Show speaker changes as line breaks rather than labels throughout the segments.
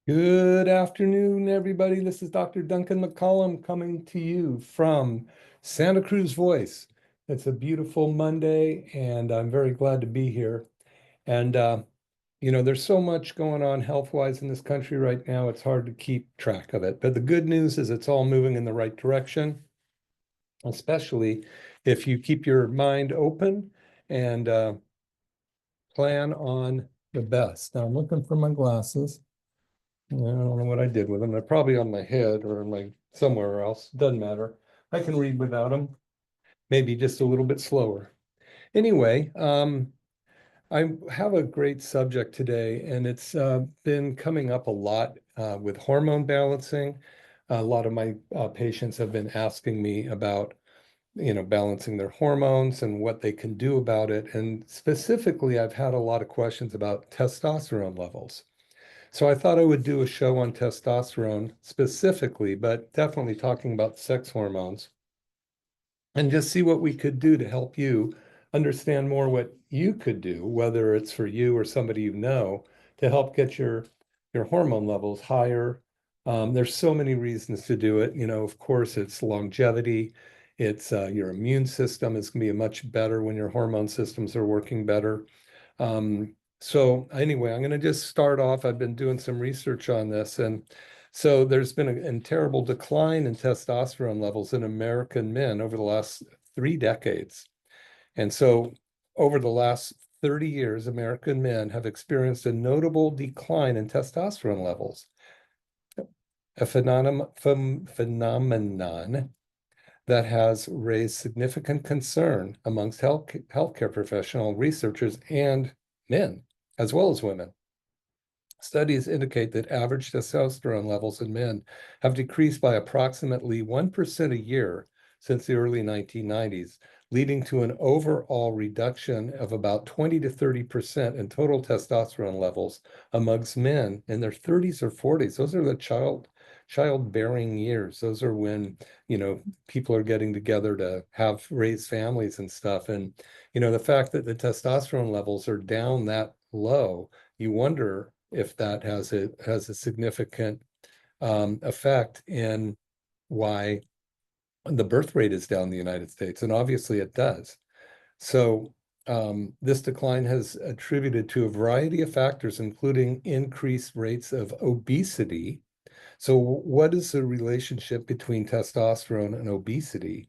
Good afternoon, everybody. This is Dr. Duncan McCollum coming to you from Santa Cruz Voice. It's a beautiful Monday, and I'm very glad to be here. And, there's so much going on health-wise in this country right now, it's hard to keep track of it. But the good news is it's all moving in the right direction, especially if you keep your mind open and plan on the best. Now, I'm looking for my glasses. I don't know what I did with them. They're probably on my head or my somewhere else. Doesn't matter. I can read without them. Maybe just a little bit slower. Anyway, I have a great subject today, and it's been coming up a lot with hormone balancing. A lot of my patients have been asking me about, balancing their hormones and what they can do about it. And specifically, I've had a lot of questions about testosterone levels. So I thought I would do a show on testosterone specifically, but definitely talking about sex hormones and just see what we could do to help you understand more what you could do, whether it's for you or somebody you know, to help get your hormone levels higher. There's so many reasons to do it. Of course, it's longevity. It's your immune system is going to be much better when your hormone systems are working better. So anyway, I'm going to just start off. I've been doing some research on this, and so there's been a terrible decline in testosterone levels in American men over the last 3 decades. And so over the last 30 years, American men have experienced a notable decline in testosterone levels, a phenomenon that has raised significant concern amongst healthcare professional researchers and men, as well as women. Studies indicate that average testosterone levels in men have decreased by approximately 1% a year since the early 1990s, leading to an overall reduction of about 20 to 30% in total testosterone levels amongst men in their 30s or 40s. Those are the childbearing years. Those are when, people are getting together to have raised families and stuff. And, the fact that the testosterone levels are down that low, you wonder if that has a significant effect in why the birth rate is down in the United States, and obviously it does. So this decline has attributed to a variety of factors, including increased rates of obesity. So what is the relationship between testosterone and obesity?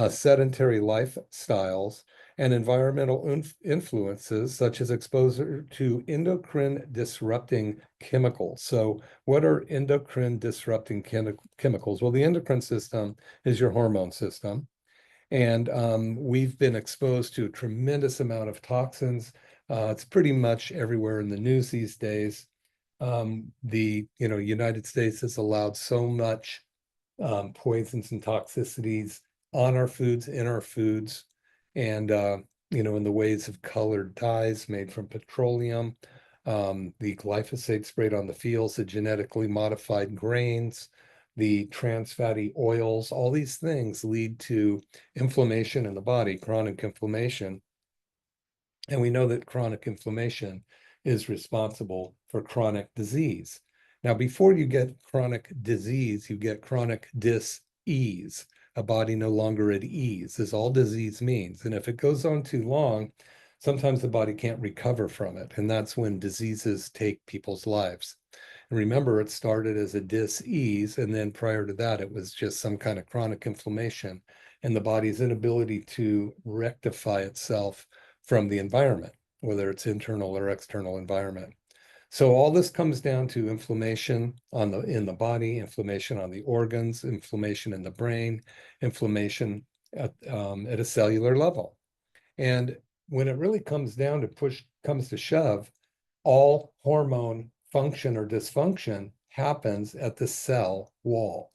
Sedentary lifestyles, and environmental influences such as exposure to endocrine disrupting chemicals. So, what are endocrine disrupting chemicals? Well, the endocrine system is your hormone system. And we've been exposed to a tremendous amount of toxins. It's pretty much everywhere in the news these days. The United States has allowed so much poisons and toxicities on our foods, in our foods, and in the ways of colored dyes made from petroleum, the glyphosate sprayed on the fields, the genetically modified grains, the trans fatty oils, all these things lead to inflammation in the body, chronic inflammation. And we know that chronic inflammation is responsible for chronic disease. Now, before you get chronic disease, you get chronic dis-ease, a body no longer at ease, is all disease means. And if it goes on too long, sometimes the body can't recover from it. And that's when diseases take people's lives. And remember, it started as a dis-ease, and then prior to that, it was just some kind of chronic inflammation and the body's inability to rectify itself from the environment, whether it's internal or external environment. So all this comes down to inflammation in the body, inflammation on the organs, inflammation in the brain, inflammation at a cellular level. And when it really comes down to comes to shove, all hormone function or dysfunction happens at the cell wall.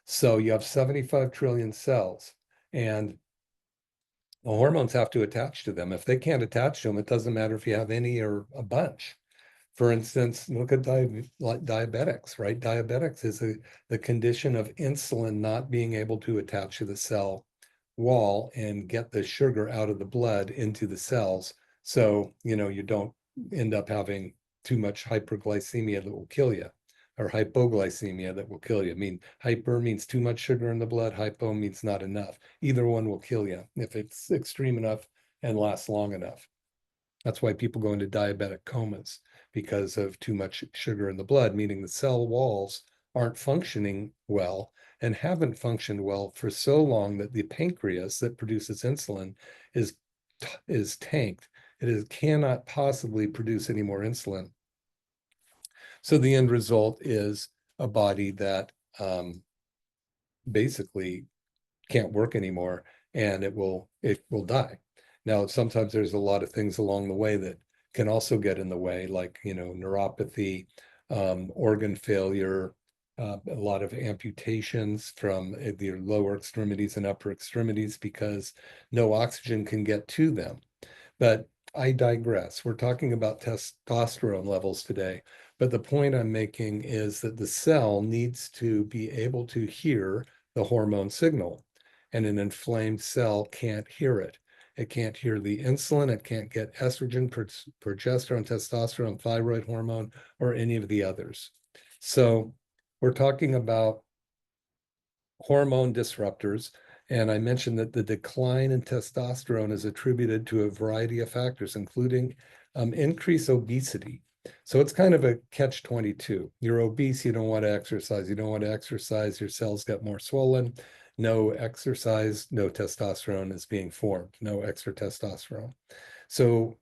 So you have 75 trillion cells, and the hormones have to attach to them. If they can't attach to them, it doesn't matter if you have any or a bunch. For instance, look at diabetics, right? Diabetics is the condition of insulin not being able to attach to the cell wall and get the sugar out of the blood into the cells. So, you don't end up having too much hyperglycemia that will kill you. or hypoglycemia that will kill you. I mean, hyper means too much sugar in the blood, hypo means not enough. Either one will kill you if it's extreme enough and lasts long enough. That's why people go into diabetic comas, because of too much sugar in the blood, meaning the cell walls aren't functioning well and haven't functioned well for so long that the pancreas that produces insulin is tanked. Cannot possibly produce any more insulin. So the end result is a body that basically can't work anymore, and it will die. Now, sometimes there's a lot of things along the way that can also get in the way, like, neuropathy, organ failure, a lot of amputations from the lower extremities and upper extremities because no oxygen can get to them. But I digress. We're talking about testosterone levels today. But the point I'm making is that the cell needs to be able to hear the hormone signal, and an inflamed cell can't hear it. It can't hear the insulin. It can't get estrogen, progesterone, testosterone, thyroid hormone, or any of the others. So we're talking about hormone disruptors. And I mentioned that the decline in testosterone is attributed to a variety of factors, including increased obesity. So it's kind of a catch-22. You're obese, you don't want to exercise. You don't want to exercise, your cells get more swollen. No exercise, no testosterone is being formed, no extra testosterone. So,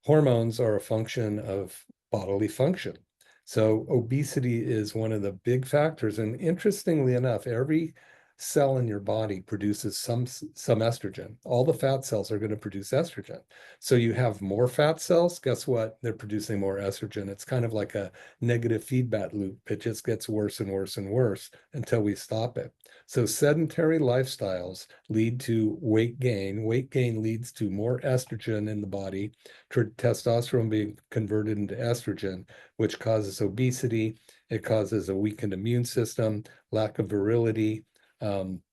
hormones are a function of bodily function. So obesity is one of the big factors. And interestingly enough, every cell in your body produces some estrogen. All the fat cells are going to produce estrogen. So you have more fat cells, guess what? They're producing more estrogen. It's kind of like a negative feedback loop. It just gets worse and worse and worse until we stop it. So sedentary lifestyles lead to weight gain. Weight gain leads to more estrogen in the body, testosterone being converted into estrogen, which causes obesity. It causes a weakened immune system, lack of virility,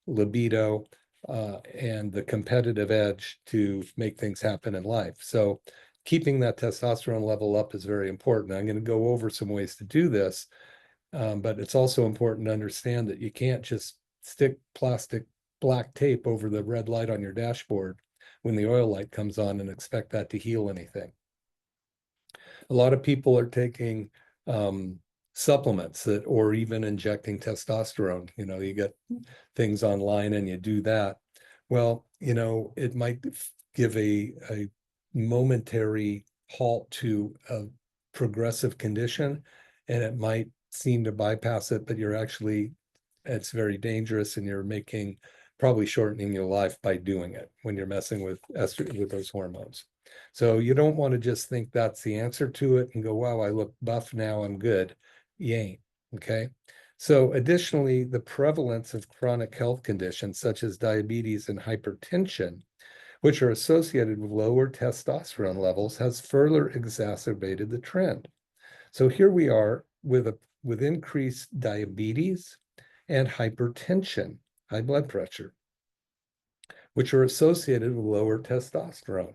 libido, and the competitive edge to make things happen in life. So keeping that testosterone level up is very important. I'm going to go over some ways to do this, but it's also important to understand that you can't just stick plastic black tape over the red light on your dashboard when the oil light comes on and expect that to heal anything. A lot of people are taking supplements or even injecting testosterone. You get things online and you do that. Well, it might give a momentary halt to a progressive condition, and it might seem to bypass it, but it's very dangerous, and you're probably shortening your life by doing it when you're messing with those hormones. So you don't want to just think that's the answer to it and go, wow, I look buff now, I'm good. You ain't, okay? So additionally, the prevalence of chronic health conditions such as diabetes and hypertension, which are associated with lower testosterone levels, has further exacerbated the trend. So here we are with increased diabetes and hypertension, high blood pressure, which are associated with lower testosterone.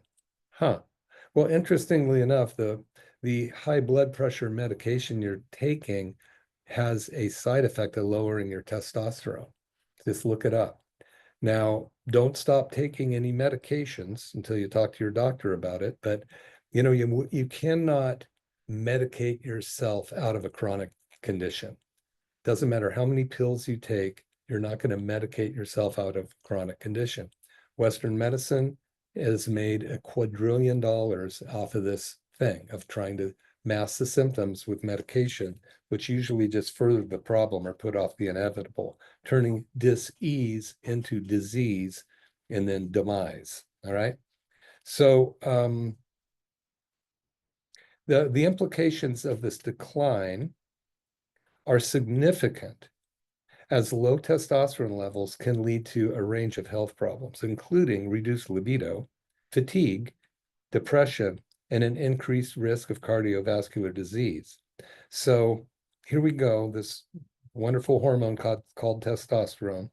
Well, interestingly enough, the high blood pressure medication you're taking has a side effect of lowering your testosterone. Just look it up. Now, don't stop taking any medications until you talk to your doctor about it, but you cannot medicate yourself out of a chronic condition. Doesn't matter how many pills you take, you're not going to medicate yourself out of chronic condition. Western medicine has made $2 quadrillion off of this thing of trying to mask the symptoms with medication, which usually just further the problem or put off the inevitable, turning dis-ease into disease and then demise. All right. So the implications of this decline are significant, as low testosterone levels can lead to a range of health problems, including reduced libido, fatigue, depression, and an increased risk of cardiovascular disease. So here we go, this wonderful hormone called testosterone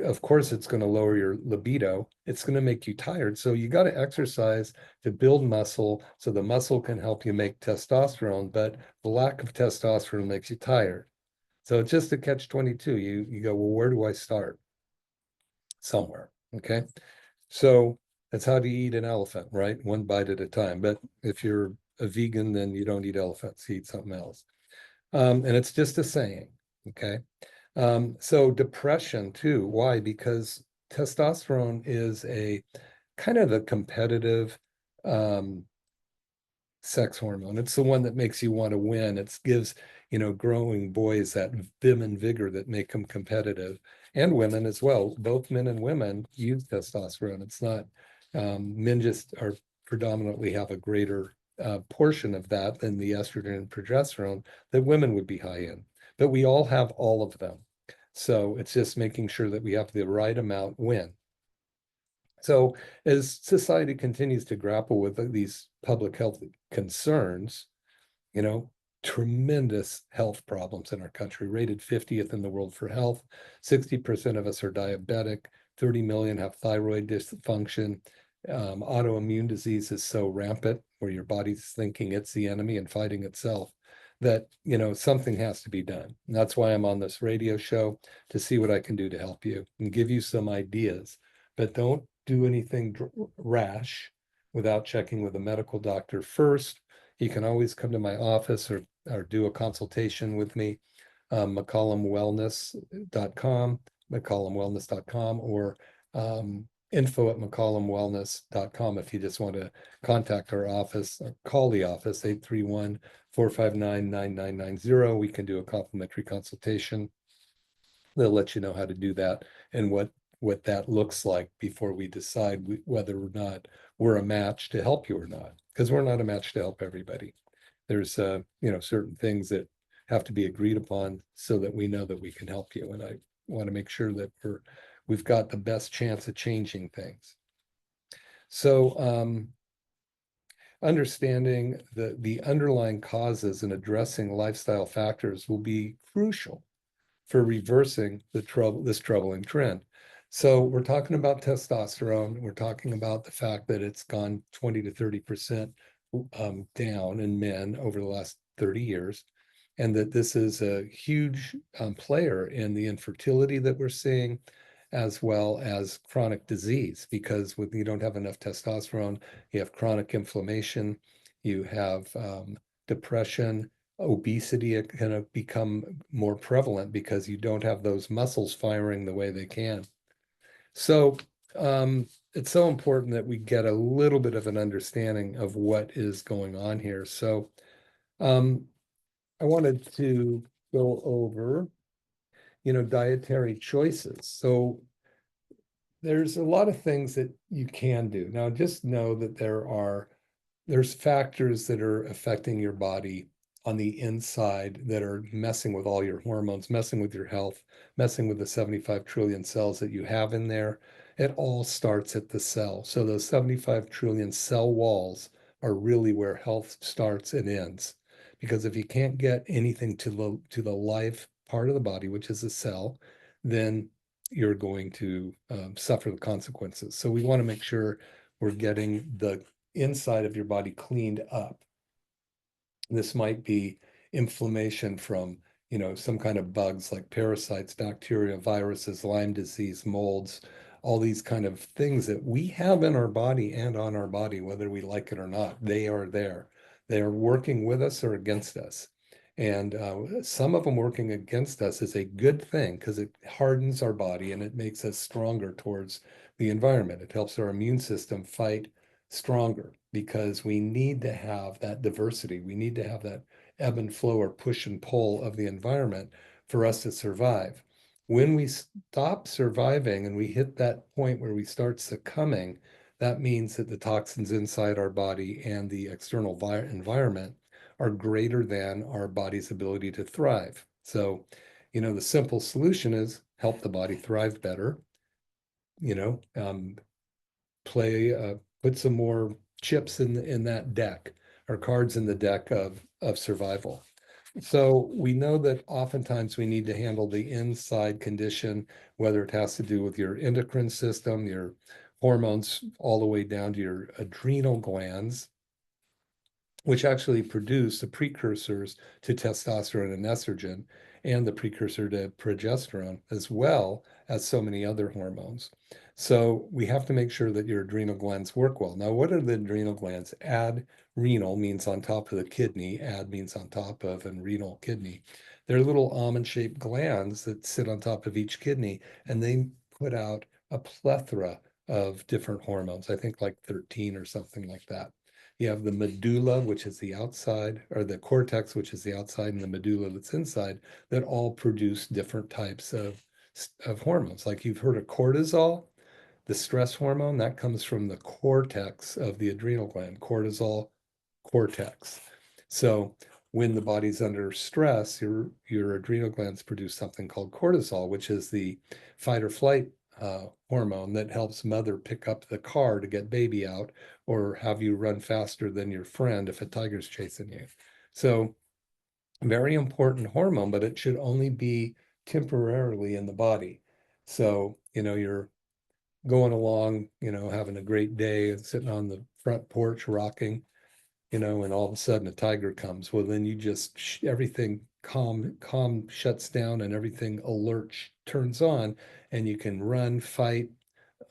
of course, it's going to lower your libido. It's going to make you tired. So you got to exercise to build muscle so the muscle can help you make testosterone, but the lack of testosterone makes you tired. So it's just a catch 22. You go, well, where do I start? Somewhere. Okay. So that's how do you eat an elephant, right? One bite at a time. But if you're a vegan, then you don't eat elephants, you eat something else. And it's just a saying. Okay. So depression too. Why? Because testosterone is a kind of a competitive um, sex hormone. It's the one that makes you want to win. It gives, growing boys that vim and vigor that make them competitive, and women as well. Both men and women use testosterone. It's not, men just are predominantly have a greater portion of that than the estrogen and progesterone that women would be high in. But we all have all of them. So it's just making sure that we have the right amount when. So as society continues to grapple with these public health concerns, you know, tremendous health problems in our country, rated 50th in the world for health. 60% of us are diabetic, 30 million have thyroid dysfunction. Autoimmune disease is so rampant where your body's thinking it's the enemy and fighting itself that, something has to be done. And that's why I'm on this radio show to see what I can do to help you and give you some ideas. But don't do anything rash without checking with a medical doctor first. You can always come to my office or do a consultation with me, McCollumwellness.com, McCollumwellness.com, or info@mccollumwellness.com if you just want to contact our office or call the office, 831-459-9990. We can do a complimentary consultation. They'll let you know how to do that and what that looks like before we decide whether or not we're a match to help you or not, because we're not a match to help everybody. There's certain things that have to be agreed upon so that we know that we can help you. And I want to make sure that we've got the best chance of changing things. So understanding the underlying causes and addressing lifestyle factors will be crucial for reversing this troubling trend. So we're talking about testosterone. We're talking about the fact that it's gone 20 to 30% down in men over the last 30 years, and that this is a huge player in the infertility that we're seeing, as well as chronic disease, because when you don't have enough testosterone, you have chronic inflammation, you have depression, obesity can become more prevalent because you don't have those muscles firing the way they can. So it's so important that we get a little bit of an understanding of what is going on here. So I wanted to go over, dietary choices. So there's a lot of things that you can do. Now, just know that there's factors that are affecting your body on the inside that are messing with all your hormones, messing with your health, messing with the 75 trillion cells that you have in there. It all starts at the cell. So those 75 trillion cell walls are really where health starts and ends. Because if you can't get anything to the life part of the body, which is a cell, then you're going to suffer the consequences. So we want to make sure we're getting the inside of your body cleaned up. This might be inflammation from, some kind of bugs like parasites, bacteria, viruses, Lyme disease, molds, all these kind of things that we have in our body and on our body, whether we like it or not. They are there. They are working with us or against us. And some of them working against us is a good thing because it hardens our body and it makes us stronger towards the environment. It helps our immune system fight stronger because we need to have that diversity. We need to have that ebb and flow or push and pull of the environment for us to survive. When we stop surviving and we hit that point where we start succumbing, that means that the toxins inside our body and the external environment are greater than our body's ability to thrive. So, the simple solution is help the body thrive better, you know, put some more chips in that deck or cards in the deck of survival. So we know that oftentimes we need to handle the inside condition, whether it has to do with your endocrine system, your hormones, all the way down to your adrenal glands, which actually produce the precursors to testosterone and estrogen and the precursor to progesterone, as well as so many other hormones. So we have to make sure that your adrenal glands work well. Now, what are the adrenal glands? Adrenal means on top of the kidney, ad means on top of, and renal kidney. They're little almond-shaped glands that sit on top of each kidney, and they put out a plethora of different hormones. I think like 13 or something like that. You have the medulla, which is the outside, or the cortex, which is the outside, and the medulla that's inside, that all produce different types of hormones. Like you've heard of cortisol, the stress hormone, that comes from the cortex of the adrenal gland, cortisol cortex. So when the body's under stress, your adrenal glands produce something called cortisol, which is the fight or flight hormone that helps mother pick up the car to get baby out or have you run faster than your friend if a tiger's chasing you. So very important hormone, but it should only be temporarily in the body. So, you're going along, having a great day and sitting on the front porch rocking, and all of a sudden a tiger comes. Well, then you just everything calm shuts down and everything alert turns on, and you can run, fight,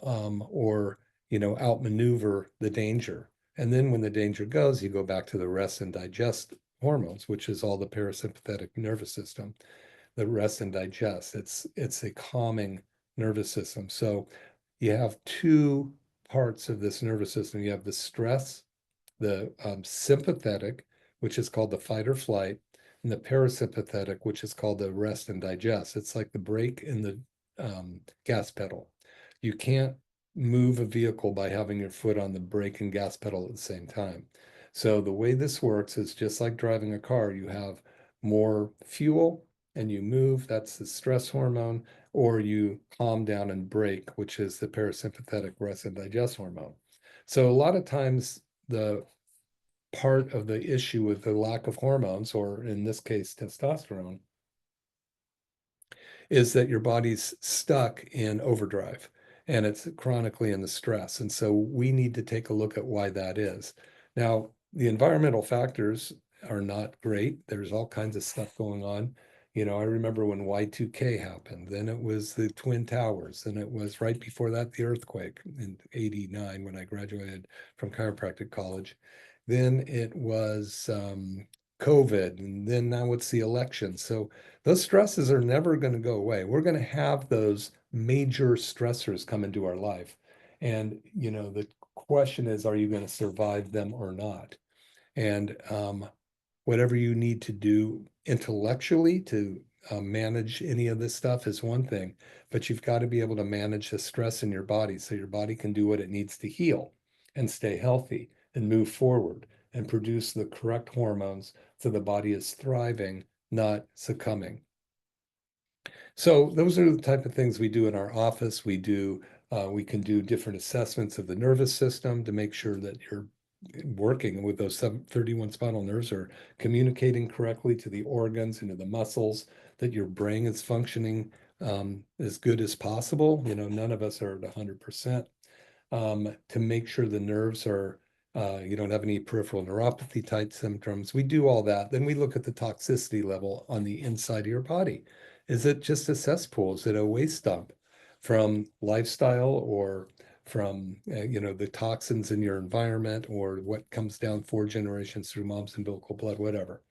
or outmaneuver the danger. And then when the danger goes, you go back to the rest and digest hormones, which is all the parasympathetic nervous system. The rest and digest. It's a calming nervous system. So you have two parts of this nervous system. You have the stress, the sympathetic, which is called the fight or flight, and the parasympathetic, which is called the rest and digest. It's like the brake in the gas pedal. You can't move a vehicle by having your foot on the brake and gas pedal at the same time. So the way this works is just like driving a car. You have more fuel and you move, that's the stress hormone, or you calm down and brake, which is the parasympathetic rest and digest hormone. So a lot of times the part of the issue with the lack of hormones, or in this case, testosterone, is that your body's stuck in overdrive and it's chronically in the stress. And so we need to take a look at why that is. Now, the environmental factors are not great. There's all kinds of stuff going on. I remember when Y2K happened, then it was the Twin Towers, and it was right before that the earthquake in 89 when I graduated from chiropractic college. Then it was COVID, and then now it's the election. So those stresses are never going to go away. We're going to have those major stressors come into our life. And, the question is, are you going to survive them or not? And whatever you need to do intellectually to manage any of this stuff is one thing, but you've got to be able to manage the stress in your body so your body can do what it needs to heal and stay healthy and move forward and produce the correct hormones so the body is thriving, not succumbing. So those are the type of things we do in our office. We can do different assessments of the nervous system to make sure that you're working with those 31 spinal nerves are communicating correctly to the organs and to the muscles, that your brain is functioning as good as possible. None of us are at 100%. To make sure the nerves are, you don't have any peripheral neuropathy type symptoms. We do all that. Then we look at the toxicity level on the inside of your body. Is it just a cesspool? Is it a waste dump from lifestyle or from, the toxins in your environment or what comes down 4 generations through mom's umbilical blood, whatever.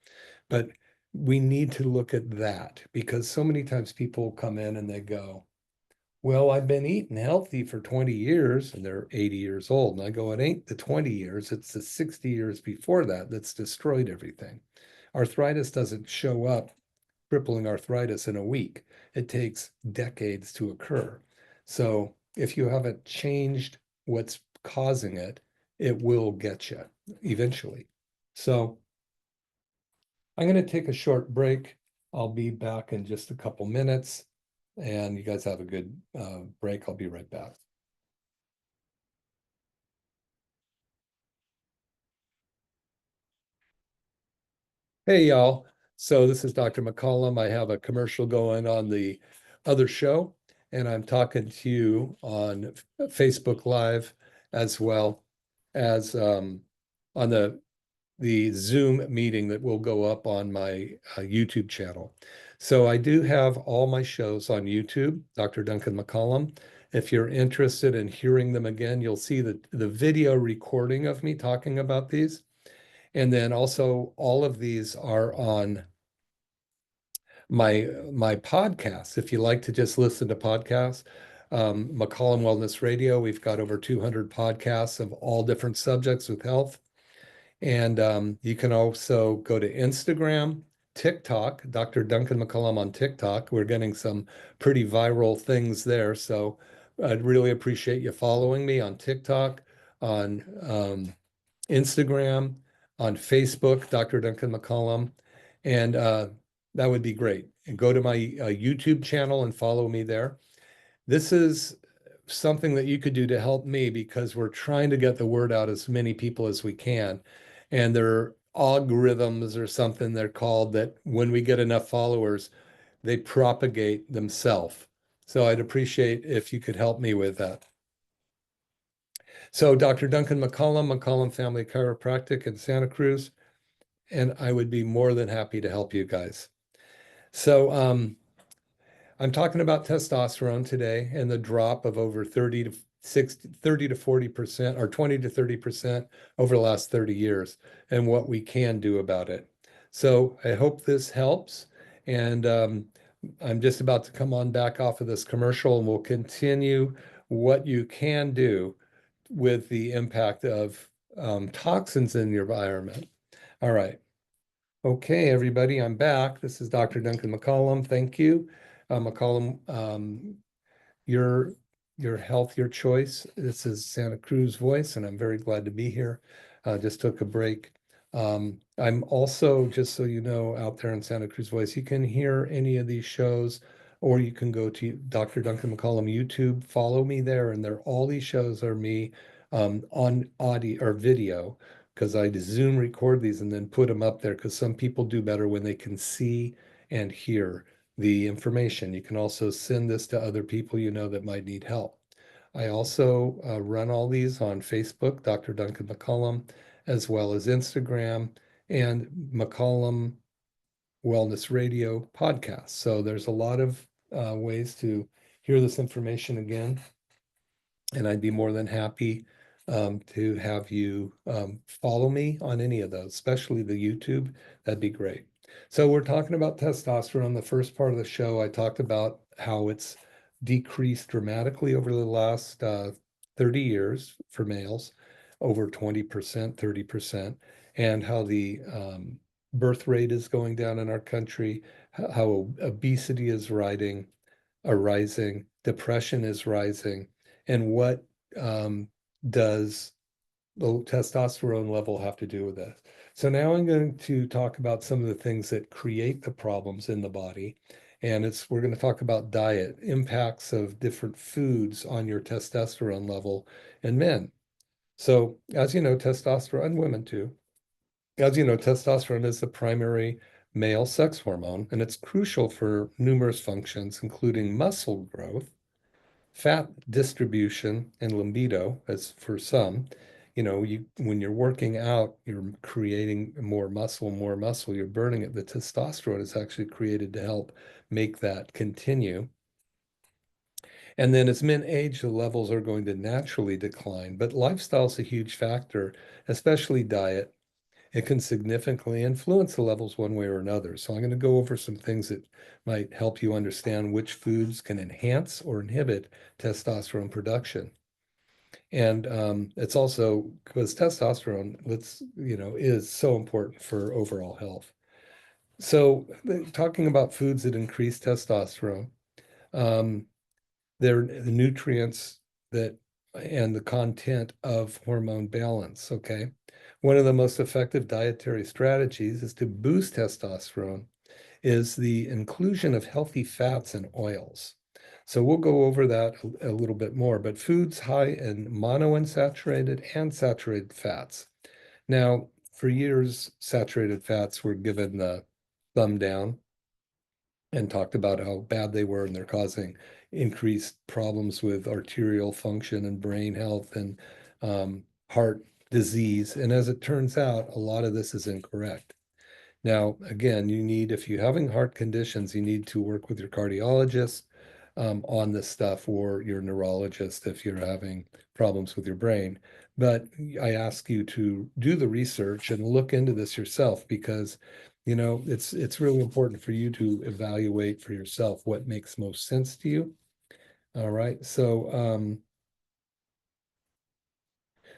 But we need to look at that because so many times people come in and they go, well, I've been eating healthy for 20 years and they're 80 years old. And I go, it ain't the 20 years, it's the 60 years before that that's destroyed everything. Arthritis doesn't show up, crippling arthritis in a week. It takes decades to occur. So if you haven't changed what's causing it, it will get you eventually. So I'm going to take a short break. I'll be back in just a couple minutes. And you guys have a good break. I'll be right back. Hey, y'all. So this is Dr. McCollum. I have a commercial going on the other show, and I'm talking to you on Facebook Live as well as on the Zoom meeting that will go up on my YouTube channel. So I do have all my shows on YouTube, Dr. Duncan McCollum. If you're interested in hearing them again, you'll see the video recording of me talking about these. And then also all of these are on my podcast. If you like to just listen to podcasts, McCollum Wellness Radio, we've got over 200 podcasts of all different subjects with health. And you can also go to Instagram, TikTok, Dr. Duncan McCollum on TikTok. We're getting some pretty viral things there. So I'd really appreciate you following me on TikTok, on Instagram, on Facebook, Dr. Duncan McCollum. And that would be great. And go to my YouTube channel and follow me there. This is something that you could do to help me because we're trying to get the word out as many people as we can. And there are algorithms or something they're called that when we get enough followers, they propagate themselves. So I'd appreciate if you could help me with that. So Dr. Duncan McCollum, McCollum Family Chiropractic in Santa Cruz, and I would be more than happy to help you guys. So I'm talking about testosterone today and the drop of over 30 to 60, 30 to 40% or 20 to 30% over the last 30 years and what we can do about it. So I hope this helps. And I'm just about to come on back off of this commercial and we'll continue what you can do with the impact of toxins in your environment. All right. Okay, everybody, I'm back. This is Dr. Duncan McCollum. Thank you. McCollum, your your health, your choice. This is Santa Cruz Voice, and I'm very glad to be here. Just took a break. I'm also, just so you know, out there in Santa Cruz Voice, you can hear any of these shows, or you can go to Dr. Duncan McCollum YouTube, follow me there, and all these shows are me on audio or video, because I Zoom record these and then put them up there, because some people do better when they can see and hear the information. You can also send this to other people you know that might need help. I also run all these on Facebook, Dr. Duncan McCollum, as well as Instagram and McCollum Wellness Radio podcast. So there's a lot of ways to hear this information again. And I'd be more than happy to have you follow me on any of those, especially the YouTube. That'd be great. So we're talking about testosterone. The first part of the show, I talked about how it's decreased dramatically over the last 30 years for males, over 20%, 30%, and how the birth rate is going down in our country, how obesity is rising, depression is rising, and what does the testosterone level have to do with this? So now I'm going to talk about some of the things that create the problems in the body. And we're going to talk about diet, impacts of different foods on your testosterone level in men. So as you know, testosterone, and women too, as you know, testosterone is the primary male sex hormone, and it's crucial for numerous functions, including muscle growth, fat distribution, and libido. As for some, when you're working out, you're creating more muscle, you're burning it. The testosterone is actually created to help make that continue. And then as men age, the levels are going to naturally decline, but lifestyle is a huge factor, especially diet. It can significantly influence the levels one way or another. So I'm going to go over some things that might help you understand which foods can enhance or inhibit testosterone production. And it's also because testosterone, is so important for overall health. So talking about foods that increase testosterone, um, they're the nutrients that and the content of hormone balance. Okay. One of the most effective dietary strategies is to boost testosterone is the inclusion of healthy fats and oils. So we'll go over that a little bit more, but foods high in monounsaturated and saturated fats. Now, for years, saturated fats were given the thumb down and talked about how bad they were, and they're causing increased problems with arterial function and brain health and heart disease. And as it turns out, a lot of this is incorrect. Now, again, if you're having heart conditions, you need to work with your cardiologist on this stuff, or your neurologist if you're having problems with your brain. But I ask you to do the research and look into this yourself, because it's really important for you to evaluate for yourself what makes most sense to you. All right. So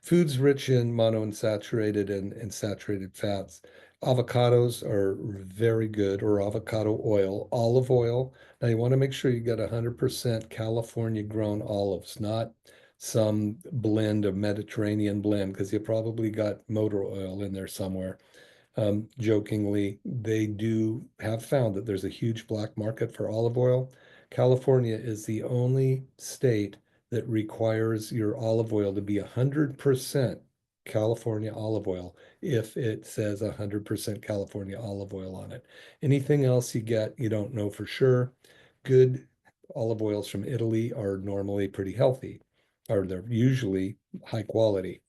foods rich in monounsaturated and saturated fats. Avocados are very good, or avocado oil, olive oil. Now you want to make sure you get 100% California grown olives, not some blend of Mediterranean blend, because you probably got motor oil in there somewhere. Jokingly, they do have found that there's a huge black market for olive oil. California is the only state that requires your olive oil to be 100% California olive oil if it says 100% California olive oil on it. Anything else you get, you don't know for sure. Good olive oils from Italy are normally pretty healthy, or they're usually high quality.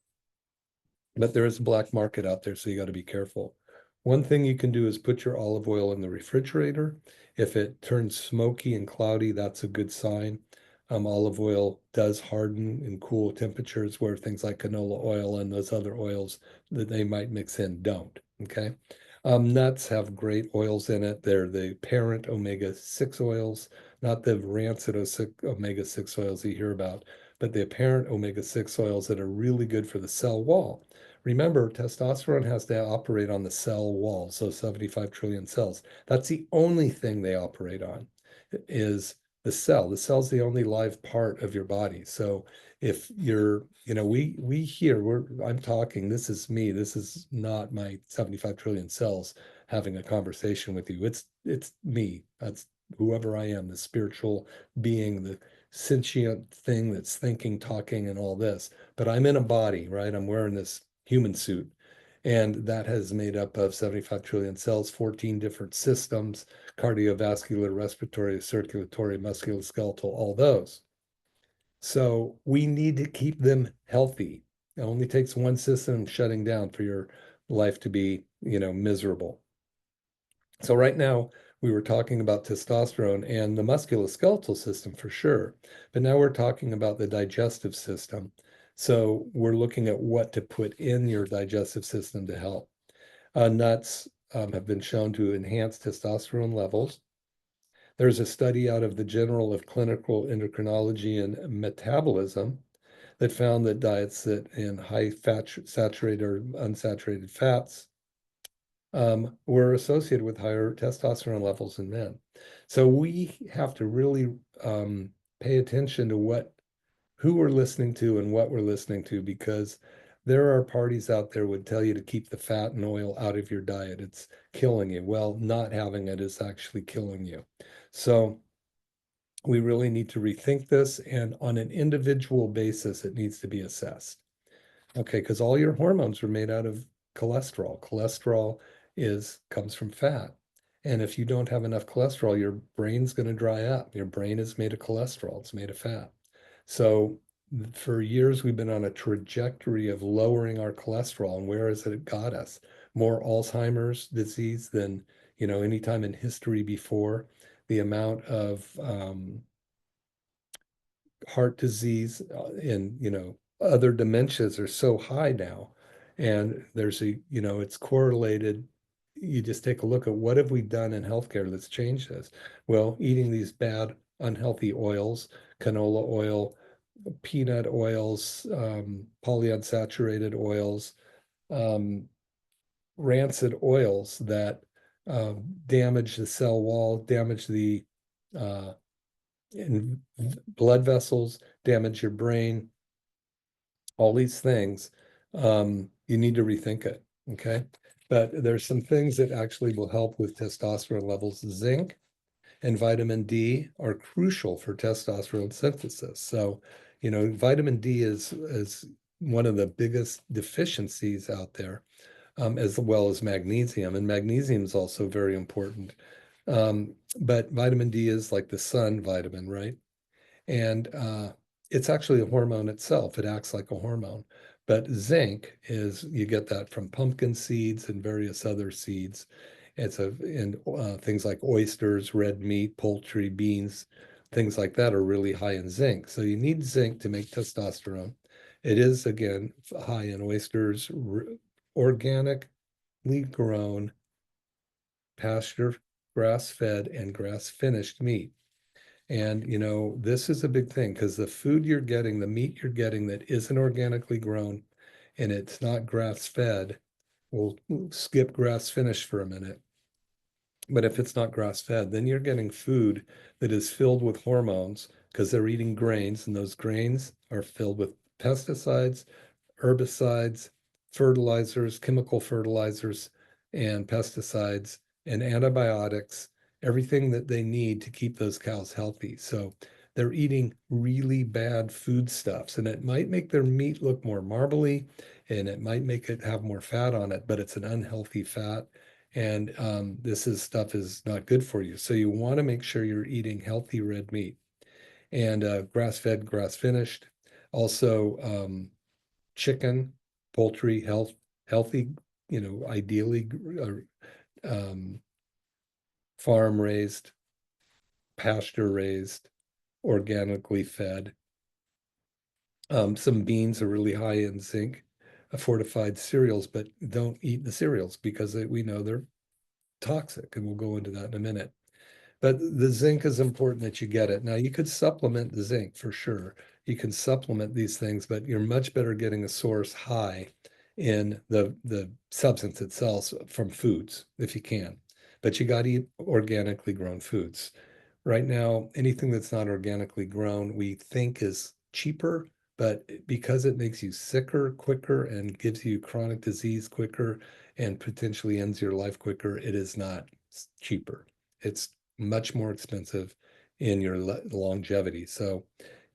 But there is a black market out there, so you got to be careful. One thing you can do is put your olive oil in the refrigerator. If it turns smoky and cloudy, that's a good sign. Olive oil does harden in cool temperatures, where things like canola oil and those other oils that they might mix in don't. Okay. Nuts have great oils in it. They're the parent omega-6 oils, not the rancid omega-6 oils you hear about, but the apparent omega-6 oils that are really good for the cell wall. Remember, testosterone has to operate on the cell wall, so 75 trillion cells. That's the only thing they operate on, is the cell. The cell's the only live part of your body. So if I'm talking, this is me. This is not my 75 trillion cells having a conversation with you. It's me. That's whoever I am, the spiritual being, the sentient thing that's thinking, talking, and all this. But I'm in a body, right? I'm wearing this human suit. And that has made up of 75 trillion cells, 14 different systems, cardiovascular, respiratory, circulatory, musculoskeletal, all those. So we need to keep them healthy. It only takes one system shutting down for your life to be, miserable. So right now, we were talking about testosterone and the musculoskeletal system for sure, but now we're talking about the digestive system. So we're looking at what to put in your digestive system to help. Nuts have been shown to enhance testosterone levels. There's a study out of the Journal of Clinical Endocrinology and Metabolism that found that diets that in high fat, saturated or unsaturated fats were associated with higher testosterone levels in men. So we have to really pay attention to who we're listening to and what we're listening to, because there are parties out there would tell you to keep the fat and oil out of your diet. It's killing you. Well, not having it is actually killing you. So we really need to rethink this, and on an individual basis, it needs to be assessed. Okay, because all your hormones are made out of cholesterol. Cholesterol comes from fat. And if you don't have enough cholesterol, your brain's going to dry up. Your brain is made of cholesterol, it's made of fat. So for years, we've been on a trajectory of lowering our cholesterol. And where has it got us? More Alzheimer's disease than, any time in history before. The amount of heart disease and other dementias are so high now, and it's correlated. You just take a look at what have we done in healthcare that's changed this. Well, eating these bad unhealthy oils, canola oil, peanut oils, polyunsaturated oils, rancid oils that damage the cell wall, damage the uh, in blood vessels, damage your brain, all these things. You need to rethink it. Okay. But there's some things that actually will help with testosterone levels. Zinc and vitamin D are crucial for testosterone synthesis. So, vitamin D is one of the biggest deficiencies out there. as well as magnesium. And magnesium is also very important. But vitamin D is like the sun vitamin, right? And it's actually a hormone itself. It acts like a hormone. But zinc is, you get that from pumpkin seeds and various other seeds. It's in things like oysters, red meat, poultry, beans, things like that are really high in zinc. So you need zinc to make testosterone. It is, again, high in oysters, organically grown, pasture, grass-fed, and grass-finished meat. And, this is a big thing because the food you're getting, the meat you're getting that isn't organically grown and it's not grass-fed, we'll skip grass-finished for a minute. But if it's not grass-fed, then you're getting food that is filled with hormones because they're eating grains, and those grains are filled with pesticides, herbicides, fertilizers, chemical fertilizers, and pesticides and antibiotics, everything that they need to keep those cows healthy. So they're eating really bad foodstuffs, and it might make their meat look more marbly, and it might make it have more fat on it, but it's an unhealthy fat. And this stuff is not good for you. So you want to make sure you're eating healthy red meat and grass-fed, grass-finished. Also, chicken, poultry, healthy, ideally farm raised, pasture raised, organically fed. Some beans are really high in zinc, fortified cereals, but don't eat the cereals because we know they're toxic, and we'll go into that in a minute. But the zinc is important that you get it. Now, you could supplement the zinc for sure. You can supplement these things, but you're much better getting a source high in the substance itself from foods if you can. But you got to eat organically grown foods. Right now, anything that's not organically grown, we think is cheaper, but because it makes you sicker quicker and gives you chronic disease quicker and potentially ends your life quicker, it is not cheaper. It's much more expensive in your longevity. So,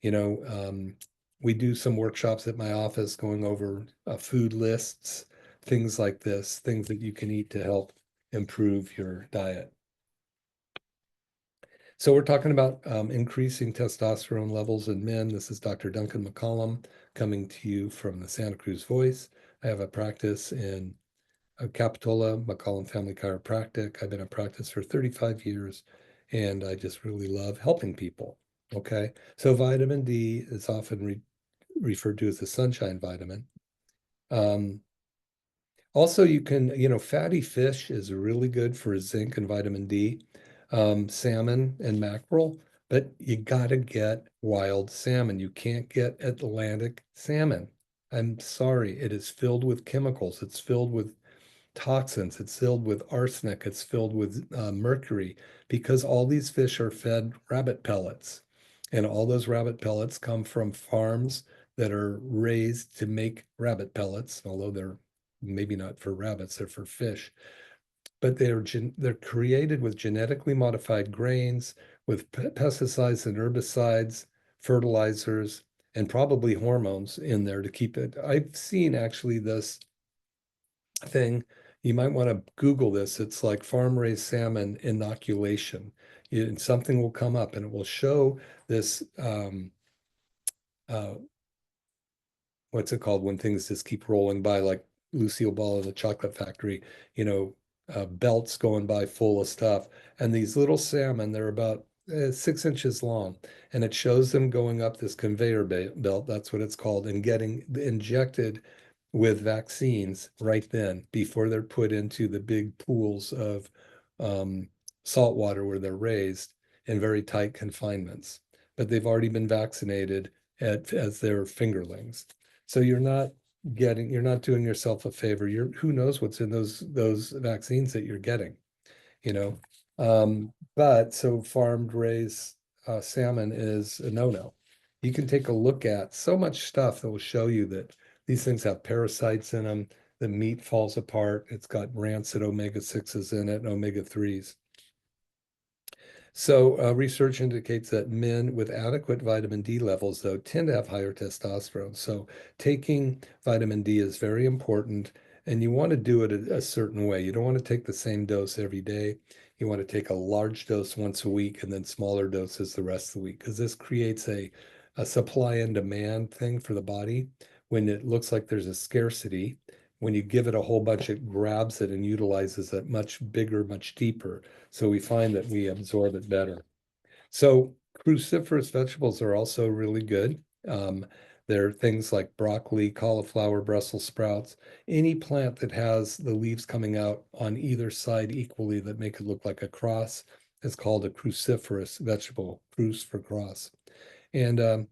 you know, um, we do some workshops at my office going over food lists, things like this, things that you can eat to help improve your diet. So we're talking about increasing testosterone levels in men. This is Dr. Duncan McCollum coming to you from the Santa Cruz Voice. I have a practice in Capitola, McCollum Family Chiropractic. I've been in practice for 35 years, and I just really love helping people. Okay, so vitamin D is often referred to as the sunshine vitamin. Um, Also, you can, fatty fish is really good for zinc and vitamin D, salmon and mackerel, but you got to get wild salmon. You can't get Atlantic salmon. I'm sorry, it is filled with chemicals. It's filled with toxins. It's filled with arsenic. It's filled with mercury because all these fish are fed rabbit pellets. And all those rabbit pellets come from farms that are raised to make rabbit pellets, although they're maybe not for rabbits, they're for fish. But they're created with genetically modified grains, with pesticides and herbicides, fertilizers, and probably hormones in there to keep it. I've seen actually this thing. You might want to Google this. It's like farm raised salmon inoculation. Something will come up and it will show this uh, what's it called when things just keep rolling by, like Lucille Ball in the Chocolate Factory, belts going by full of stuff. And these little salmon, they're about 6 inches long. And it shows them going up this conveyor belt, that's what it's called, and getting injected with vaccines right then before they're put into the big pools of um, salt water where they're raised in very tight confinements. But they've already been vaccinated as their fingerlings. So you're not doing yourself a favor. Who knows what's in those vaccines that you're getting, you know? But so farmed raised salmon is a no-no. You can take a look at so much stuff that will show you that these things have parasites in them. The meat falls apart. It's got rancid omega-6s in it and omega-3s. So research indicates that men with adequate vitamin D levels, though, tend to have higher testosterone. So taking vitamin D is very important. And you want to do it a certain way. You don't want to take the same dose every day. You want to take a large dose once a week and then smaller doses the rest of the week, because this creates a supply and demand thing for the body. When it looks like there's a scarcity, when you give it a whole bunch, it grabs it and utilizes it much bigger, much deeper. So we find that we absorb it better. So cruciferous vegetables are also really good. There are things like broccoli, cauliflower, Brussels sprouts, any plant that has the leaves coming out on either side equally that make it look like a cross is called a cruciferous vegetable, cruce for cross. And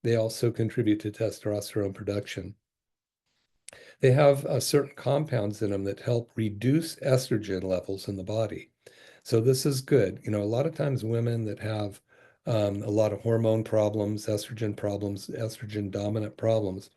they also contribute to testosterone production. They have certain compounds in them that help reduce estrogen levels in the body. So this is good. A lot of times women that have a lot of hormone problems, estrogen-dominant problems,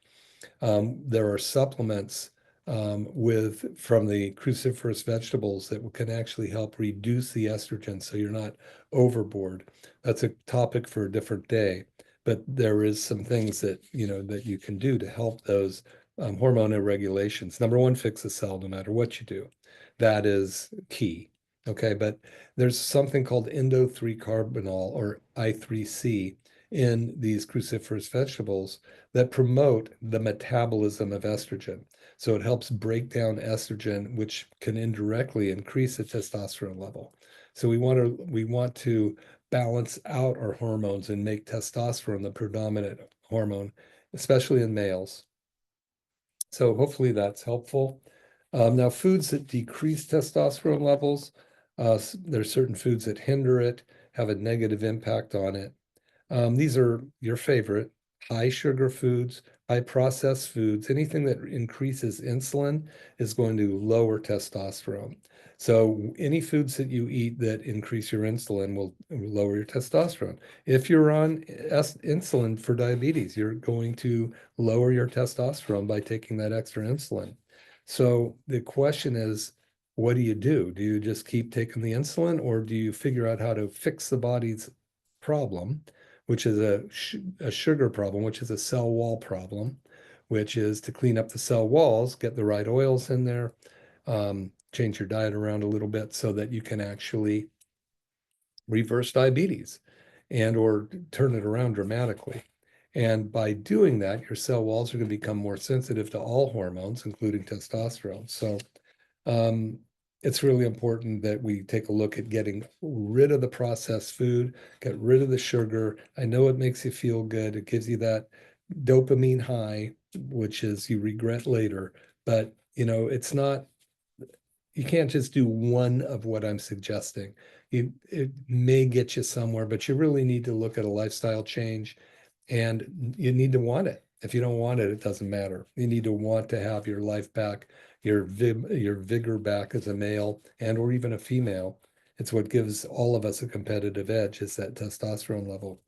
there are supplements from the cruciferous vegetables that can actually help reduce the estrogen so you're not overboard. That's a topic for a different day, but there is some things that you can do to help those hormone regulations. Number one, fix the cell no matter what you do. That is key. Okay, but there's something called endo-3-carbinol or I3C in these cruciferous vegetables that promote the metabolism of estrogen. So it helps break down estrogen, which can indirectly increase the testosterone level. So we want to balance out our hormones and make testosterone the predominant hormone, especially in males. So hopefully that's helpful. Now, foods that decrease testosterone levels, there's certain foods that hinder it, have a negative impact on it. These are your favorite: high sugar foods, high processed foods. Anything that increases insulin is going to lower testosterone. So any foods that you eat that increase your insulin will lower your testosterone. If you're on insulin for diabetes, you're going to lower your testosterone by taking that extra insulin. So the question is, what do you do? Do you just keep taking the insulin, or do you figure out how to fix the body's problem, which is a sugar problem, which is a cell wall problem, which is to clean up the cell walls, get the right oils in there, change your diet around a little bit so that you can actually reverse diabetes and or turn it around dramatically. And by doing that, your cell walls are going to become more sensitive to all hormones, including testosterone. So um, it's really important that we take a look at getting rid of the processed food, get rid of the sugar. I know it makes you feel good. It gives you that dopamine high, which is you regret later. But, it's not, you can't just do one of what I'm suggesting. It may get you somewhere, but you really need to look at a lifestyle change, and you need to want it. If you don't want it, it doesn't matter. You need to want to have your life back, your vigor back as a male and or even a female. It's what gives all of us a competitive edge, is that testosterone level.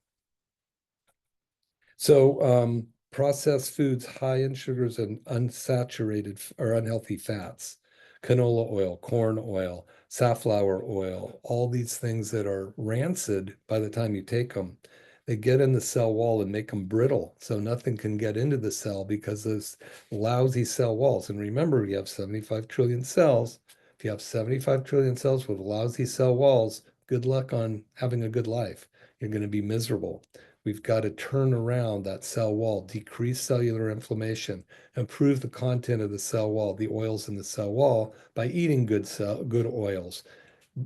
So processed foods high in sugars and unsaturated or unhealthy fats, canola oil, corn oil, safflower oil, all these things that are rancid by the time you take them, they get in the cell wall and make them brittle. So nothing can get into the cell because those lousy cell walls. And remember, you have 75 trillion cells. If you have 75 trillion cells with lousy cell walls, good luck on having a good life. You're going to be miserable. We've got to turn around that cell wall, decrease cellular inflammation, improve the content of the cell wall, the oils in the cell wall, by eating good oils,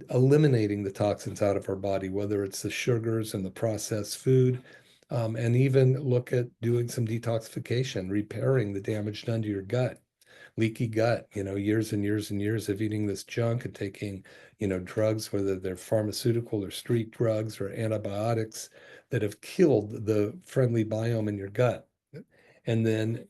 eliminating the toxins out of our body, whether it's the sugars and the processed food, and even look at doing some detoxification, repairing the damage done to your gut. Leaky gut, years and years and years of eating this junk and taking, drugs, whether they're pharmaceutical or street drugs or antibiotics that have killed the friendly biome in your gut. And then,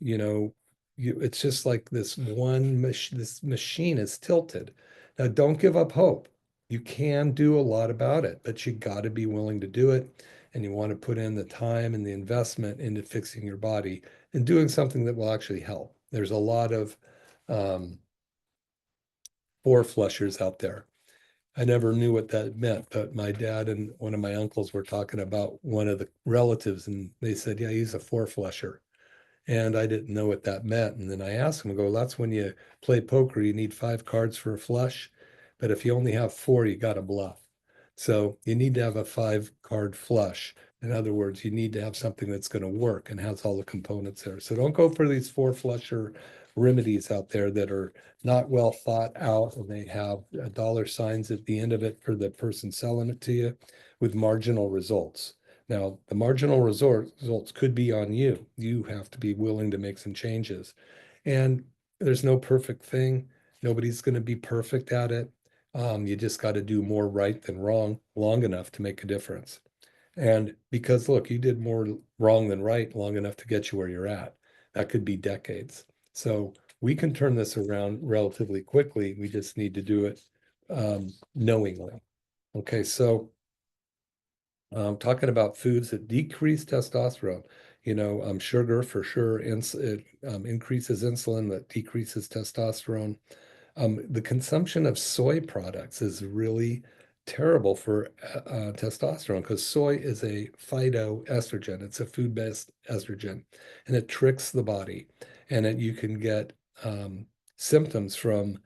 it's just like this machine is tilted. Now, don't give up hope. You can do a lot about it, but you got to be willing to do it. And you want to put in the time and the investment into fixing your body and doing something that will actually help. There's a lot of um, four flushers out there. I never knew what that meant, but my dad and one of my uncles were talking about one of the relatives, and they said, "Yeah, he's a four flusher." And I didn't know what that meant. And then I asked him, I go, that's when you play poker, you need 5 cards for a flush. But if you only have four, you got to bluff. So you need to have a 5 card flush. In other words, you need to have something that's going to work and has all the components there. So don't go for these four flusher remedies out there that are not well thought out, and they have dollar signs at the end of it for the person selling it to you with marginal results. Now, the marginal results could be on you. You have to be willing to make some changes. And there's no perfect thing. Nobody's going to be perfect at it. You just got to do more right than wrong long enough to make a difference. And because, look, you did more wrong than right long enough to get you where you're at. That could be decades. So we can turn this around relatively quickly. We just need to do it knowingly. Okay, so talking about foods that decrease testosterone, sugar for sure, it increases insulin that decreases testosterone. The consumption of soy products is really terrible for testosterone because soy is a phytoestrogen. It's a food-based estrogen, and it tricks the body. And you can get symptoms from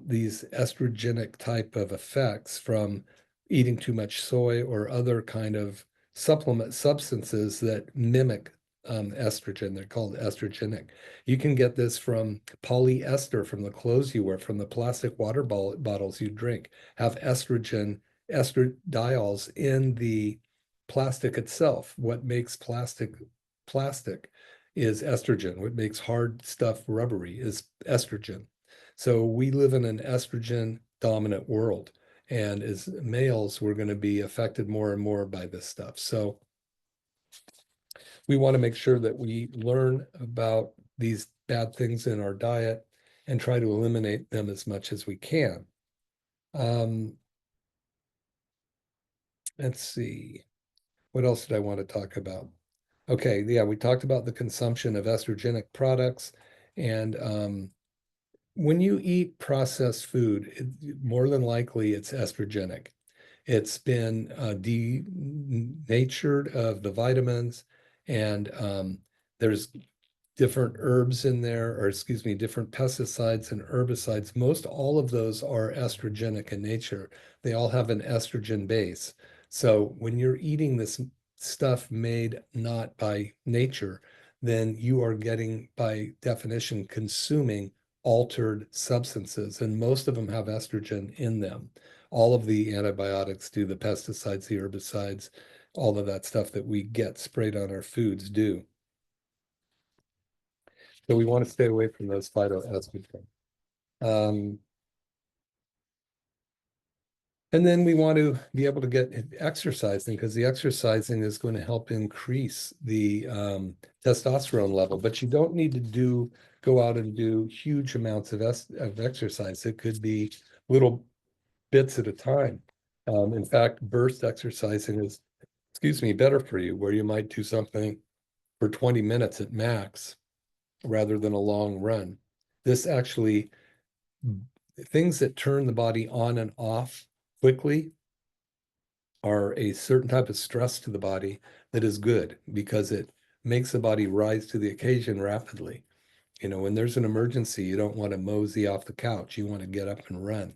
these estrogenic type of effects from eating too much soy or other kind of supplement substances that mimic estrogen. They're called estrogenic. You can get this from polyester from the clothes you wear, from the plastic water bottles you drink, have estradiols in the plastic itself. What makes plastic is estrogen. What makes hard stuff rubbery is estrogen. So we live in an estrogen dominant world. And as males, we're going to be affected more and more by this stuff. So we want to make sure that we learn about these bad things in our diet and try to eliminate them as much as we can. Um, let's see. What else did I want to talk about? Okay, yeah, we talked about the consumption of estrogenic products. And when you eat processed food, more than likely it's estrogenic. It's been denatured of the vitamins, and there's different herbs in there, or excuse me, different pesticides and herbicides. Most all of those are estrogenic in nature. They all have an estrogen base. So when you're eating this stuff made not by nature, then you are getting, by definition, consuming altered substances, and most of them have estrogen in them. All of the antibiotics do, the pesticides, the herbicides, all of that stuff that we get sprayed on our foods do. So we want to stay away from those phytoestrogens. Um, and then we want to be able to get exercising, because the exercising is going to help increase the testosterone level. But you don't need to go out and do huge amounts of exercise. It could be little bits at a time. In fact, burst exercising is, excuse me, better for you, where you might do something for 20 minutes at max rather than a long run. This actually, things that turn the body on and off quickly are a certain type of stress to the body that is good because it makes the body rise to the occasion rapidly. When there's an emergency, you don't want to mosey off the couch. You want to get up and run.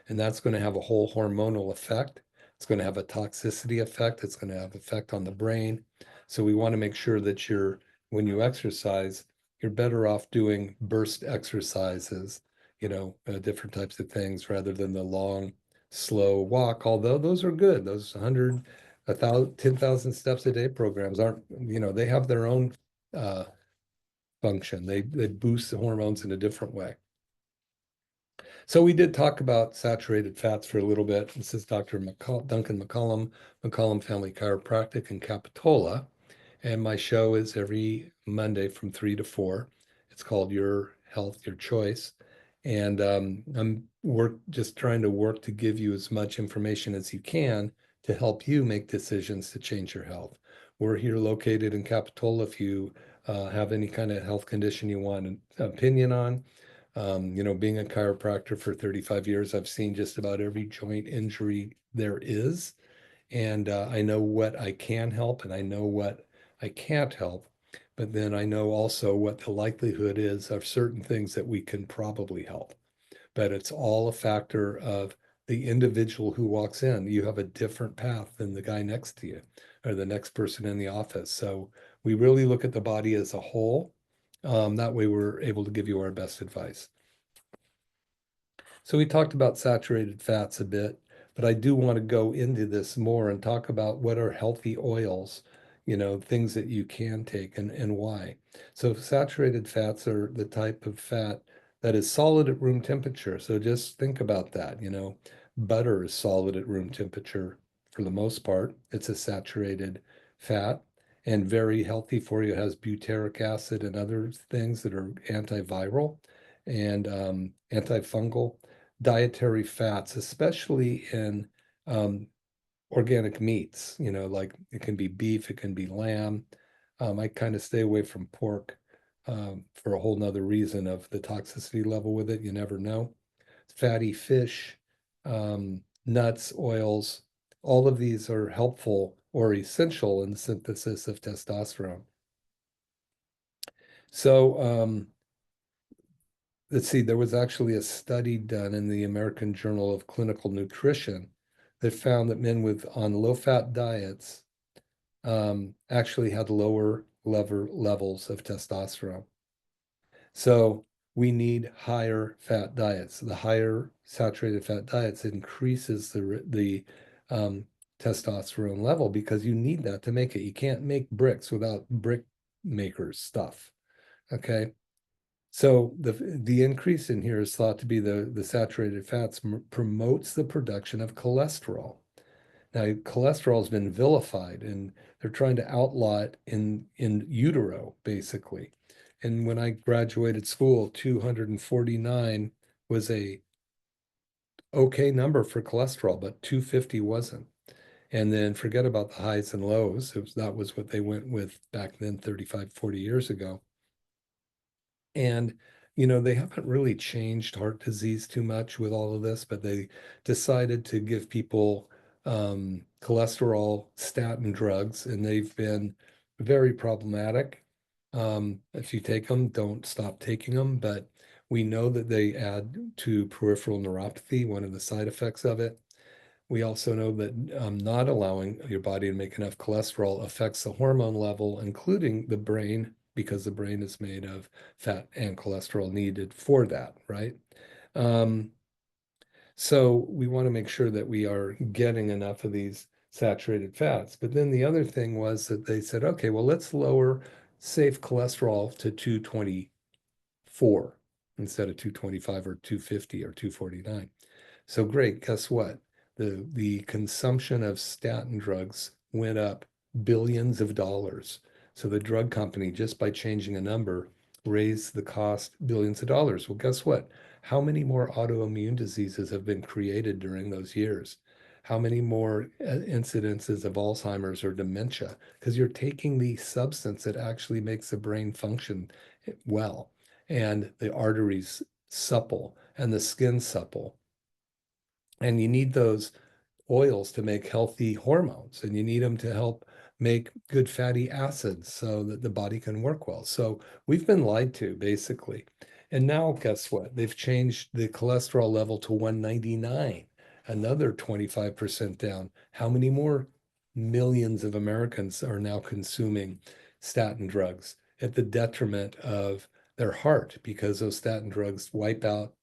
And that's going to have a whole hormonal effect. It's going to have a toxicity effect. It's going to have effect on the brain. So we want to make sure that when you exercise, you're better off doing burst exercises, different types of things rather than the long, slow walk. Although those are good. Those 100, 1,000, 10,000 steps a day programs aren't, they have their own function. They boost the hormones in a different way. So we did talk about saturated fats for a little bit. This is Dr. Duncan McCollum, McCollum Family Chiropractic in Capitola. And my show is every Monday from 3 to 4. It's called Your Health, Your Choice. And I'm just trying to work to give you as much information as you can to help you make decisions to change your health. We're here located in Capitola. If you have any kind of health condition you want an opinion on, being a chiropractor for 35 years, I've seen just about every joint injury there is. And I know what I can help and I know what I can't help. but then I know also what the likelihood is of certain things that we can probably help. But it's all a factor of the individual who walks in. You have a different path than the guy next to you or the next person in the office. So we really look at the body as a whole. That way we're able to give you our best advice. So we talked about saturated fats a bit, but I do want to go into this more and talk about what are healthy oils, things that you can take and why. So saturated fats are the type of fat that is solid at room temperature. So just think about that, butter is solid at room temperature for the most part. It's a saturated fat and very healthy for you. It has butyric acid and other things that are antiviral and antifungal. Dietary fats, especially in organic meats, like it can be beef, it can be lamb. I kind of stay away from pork for a whole nother reason of the toxicity level with it. You never know. Fatty fish, nuts, oils, all of these are helpful or essential in the synthesis of testosterone. So, let's see, there was actually a study done in the American Journal of Clinical Nutrition that found that men on low-fat diets actually had lower levels of testosterone. So we need higher fat diets. The higher saturated fat diets increases the testosterone level because you need that to make it. You can't make bricks without brick makers stuff. Okay. So the increase in here is thought to be the saturated fats promotes the production of cholesterol. Now, cholesterol has been vilified, and they're trying to outlaw it in utero, basically. And when I graduated school, 249 was a okay number for cholesterol, but 250 wasn't. And then forget about the highs and lows. That was what they went with back then, 35, 40 years ago. And, they haven't really changed heart disease too much with all of this, but they decided to give people cholesterol statin drugs, and they've been very problematic. If you take them, don't stop taking them, but we know that they add to peripheral neuropathy, one of the side effects of it. We also know that not allowing your body to make enough cholesterol affects the hormone level, including the brain, because the brain is made of fat and cholesterol needed for that, right? Um, so we want to make sure that we are getting enough of these saturated fats. But then the other thing was that they said, okay, well, let's lower safe cholesterol to 224 instead of 225 or 250 or 249. So great, guess what? The consumption of statin drugs went up billions of dollars. So the drug company, just by changing a number, raised the cost billions of dollars. Well, guess what? How many more autoimmune diseases have been created during those years? How many more incidences of Alzheimer's or dementia? Because you're taking the substance that actually makes the brain function well, and the arteries supple, and the skin supple. And you need those oils to make healthy hormones, and you need them to help make good fatty acids so that the body can work well. So we've been lied to, basically. And now, guess what? They've changed the cholesterol level to 199, another 25% down. How many more millions of Americans are now consuming statin drugs at the detriment of their heart because those statin drugs wipe out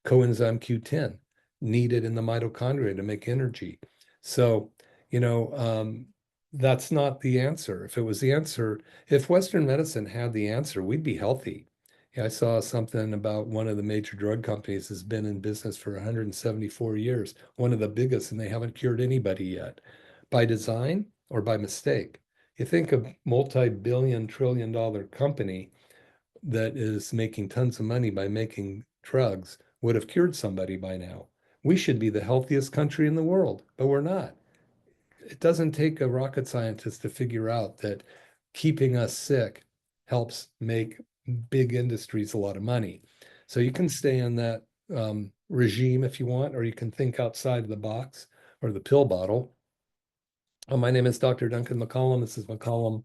coenzyme Q10 needed in the mitochondria to make energy. So, you know, um, that's not the answer. If it was the answer, if Western medicine had the answer, we'd be healthy. Yeah, I saw something about one of the major drug companies has been in business for 174 years, one of the biggest, and they haven't cured anybody yet. By design or by mistake? You think a multi-billion, trillion-dollar company that is making tons of money by making drugs would have cured somebody by now. We should be the healthiest country in the world, but we're not. It doesn't take a rocket scientist to figure out that keeping us sick helps make big industries a lot of money. So you can stay in that regime if you want, or you can think outside of the box or the pill bottle. My name is Dr. Duncan McCollum. This is McCollum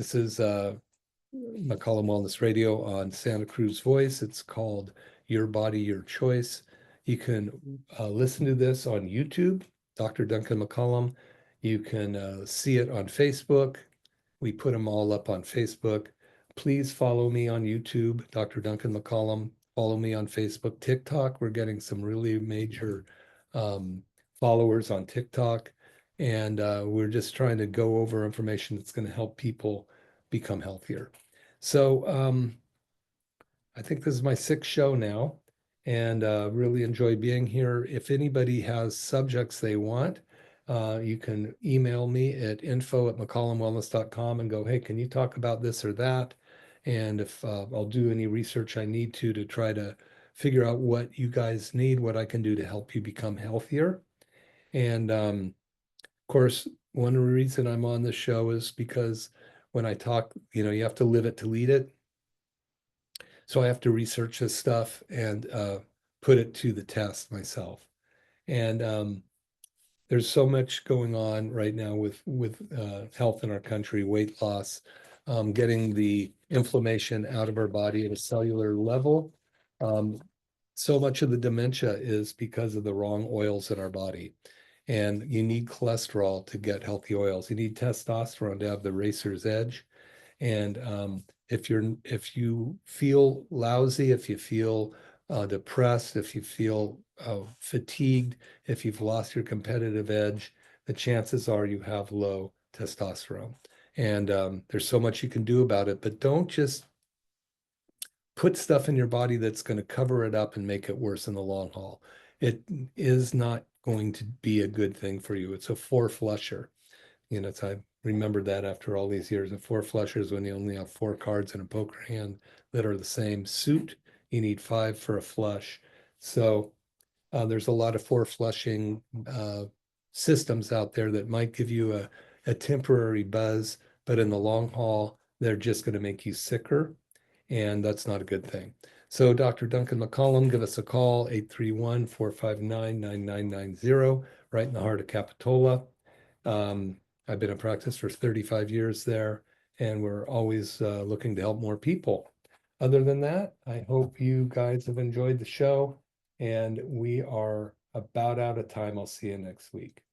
This is McCollum Wellness Radio on Santa Cruz Voice. It's called Your Body, Your Choice. You can listen to this on YouTube, Dr. Duncan McCollum. You can see it on Facebook. We put them all up on Facebook. Please follow me on YouTube, Dr. Duncan McCollum. Follow me on Facebook, TikTok. We're getting some really major followers on TikTok. And we're just trying to go over information that's going to help people become healthier. So I think this is my sixth show now, and really enjoy being here. If anybody has subjects they want, you can email me at info@mccollumwellness.com and go, hey, can you talk about this or that? And if I'll do any research I need to try to figure out what you guys need, what I can do to help you become healthier. And of course, one reason I'm on the show is because when I talk, you have to live it to lead it. So I have to research this stuff and put it to the test myself. And there's so much going on right now with health in our country, weight loss, getting the inflammation out of our body at a cellular level. So much of the dementia is because of the wrong oils in our body. And you need cholesterol to get healthy oils. You need testosterone to have the racer's edge. And if you feel lousy, if you feel depressed, if you feel fatigued, if you've lost your competitive edge, the chances are you have low testosterone. And there's so much you can do about it, but don't just put stuff in your body that's going to cover it up and make it worse in the long haul. It is not going to be a good thing for you. It's a four-flusher. I remembered that after all these years. And four flushers, when you only have four cards in a poker hand that are the same suit, you need five for a flush. So there's a lot of four flushing systems out there that might give you a temporary buzz, but in the long haul, they're just going to make you sicker. And that's not a good thing. So Dr. Duncan McCollum, give us a call, 831-459-9990, right in the heart of Capitola. I've been in practice for 35 years there, and we're always looking to help more people. Other than that, I hope you guys have enjoyed the show, and we are about out of time. I'll see you next week.